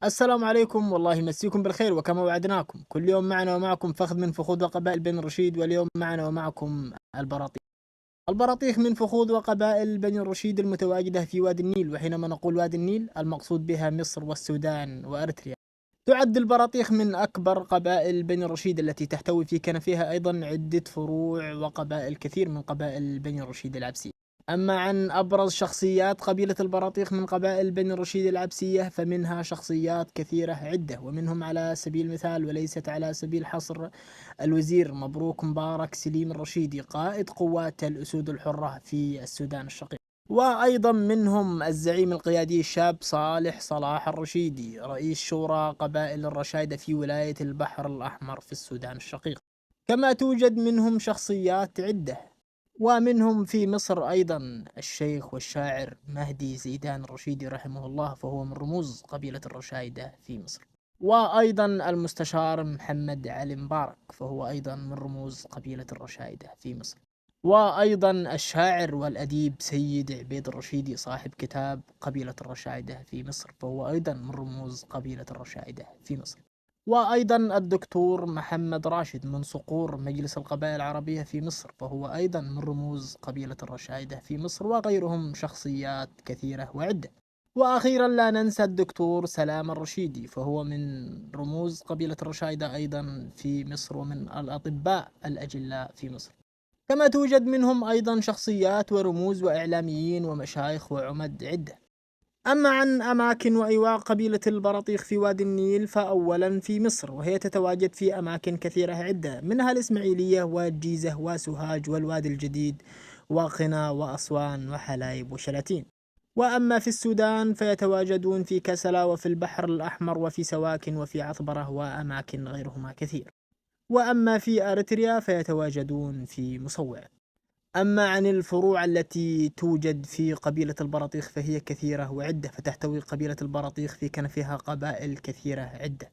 السلام عليكم، والله يمسيكم بالخير وكما وعدناكم. كل يوم معنا ومعكم فخذ من فخوذ وقبائل بني الرشيد، واليوم معنا ومعكم البراطيق. البراطيق من فخوذ وقبائل بني الرشيد المتواجدة في وادي النيل، وحينما نقول وادي النيل المقصود بها مصر والسودان وأريتريا. تعد البراطيق من أكبر قبائل بني الرشيد التي تحتوي في كنفها أيضا عدة فروع وقبائل كثير من قبائل بني الرشيد العبسية. أما عن أبرز شخصيات قبيلة البراطيق من قبائل بني الرشيد العبسية فمنها شخصيات كثيرة عدة، ومنهم على سبيل المثال وليست على سبيل الحصر الوزير مبروك مبارك سليم الرشيدي قائد قوات الأسود الحرة في السودان الشقيق. وأيضا منهم الزعيم القيادي الشاب صالح صلاح الرشيدي رئيس شورى قبائل الرشايدة في ولاية البحر الأحمر في السودان الشقيق. كما توجد منهم شخصيات عدة، ومنهم في مصر أيضا الشيخ والشاعر مهدي زيدان الرشيدي رحمه الله، فهو من رموز قبيلة الرشايدة في مصر. وأيضا المستشار محمد علي مبارك، فهو أيضا من رموز قبيلة الرشايدة في مصر. وأيضا الشاعر والأديب سيد عبيد الرشيدي صاحب كتاب قبيلة الرشايدة في مصر، فهو أيضا من رموز قبيلة الرشايدة في مصر. وأيضا الدكتور محمد راشد من صقور مجلس القبائل العربية في مصر، فهو أيضا من رموز قبيلة الرشايدة في مصر، وغيرهم شخصيات كثيرة وعدة. وأخيرا لا ننسى الدكتور سلام الرشيدي، فهو من رموز قبيلة الرشايدة أيضا في مصر، ومن الأطباء الأجلاء في مصر. كما توجد منهم أيضا شخصيات ورموز وإعلاميين ومشايخ وعمد عدة. أما عن أماكن وأيواء قبيلة البراطيق في وادي النيل، فأولا في مصر، وهي تتواجد في أماكن كثيرة عدة، منها الإسماعيلية والجيزة وسوهاج والوادي الجديد وقنا وأسوان وحلايب وشلاتين. وأما في السودان فيتواجدون في كسلا وفي البحر الأحمر وفي سواكن وفي عطبرة وأماكن غيرهما كثير. وأما في أريتريا فيتواجدون في مصوع. أما عن الفروع التي توجد في قبيلة البراطيخ فهي كثيرة وعدة، فتحتوي قبيلة البراطيخ في كنفها قبائل كثيرة عدة،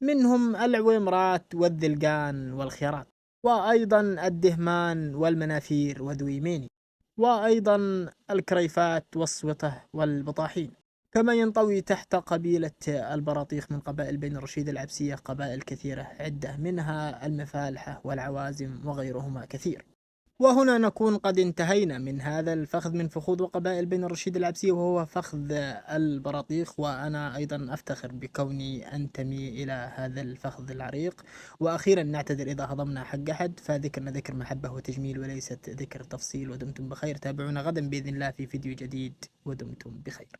منهم العويمرات والذلقان والخيارات، وأيضا الدهمان والمنافير وذويميني، وأيضا الكريفات والسوطة والبطاحين. كما ينطوي تحت قبيلة البراطيخ من قبائل بني رشيد العبسية قبائل كثيرة عدة، منها المفالحة والعوازم وغيرهما كثير. وهنا نكون قد انتهينا من هذا الفخذ من فخوذ وقبائل بني الرشيد العبسية، وهو فخذ البراطيخ، وأنا أيضا أفتخر بكوني أنتمي إلى هذا الفخذ العريق. وأخيرا نعتذر إذا هضمنا حق أحد، فذكرنا ذكر محبة وتجميل وليست ذكر تفصيل. ودمتم بخير، تابعونا غدا بإذن الله في فيديو جديد، ودمتم بخير.